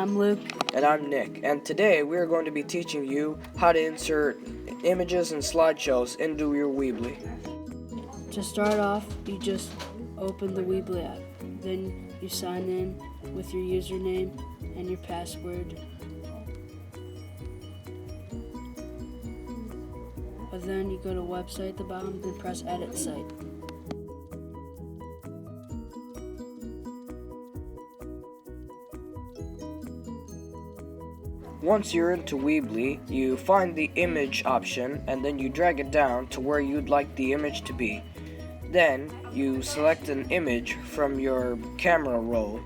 I'm Luke. And I'm Nick, and today we're going to be teaching you how to insert images and slideshows into your Weebly. To start off, you just open the Weebly app. Then you sign in with your username and your password. But then you go to website at the bottom, then press edit site. Once you're into Weebly, you find the image option and then you drag it down to where you'd like the image to be. Then you select an image from your camera roll.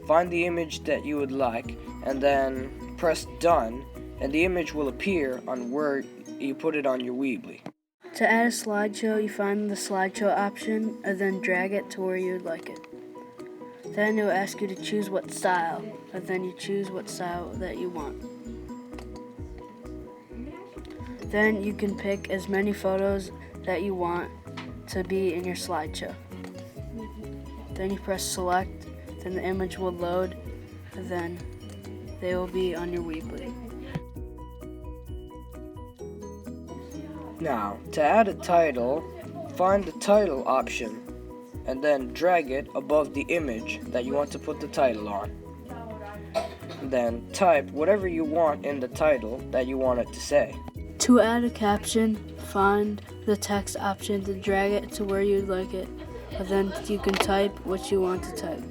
Find the image that you would like and then press done, and the image will appear on where you put it on your Weebly. To add a slideshow, you find the slideshow option and then drag it to where you'd like it. Then it will ask you to choose what style, and then you choose what style that you want. Then you can pick as many photos that you want to be in your slideshow. Then you press select, then the image will load, and then they will be on your Weebly. Now, to add a title, find the title option and then drag it above the image that you want to put the title on. Then type whatever you want in the title that you want it to say. To add a caption, find the text option to drag it to where you'd like it, and then you can type what you want to type.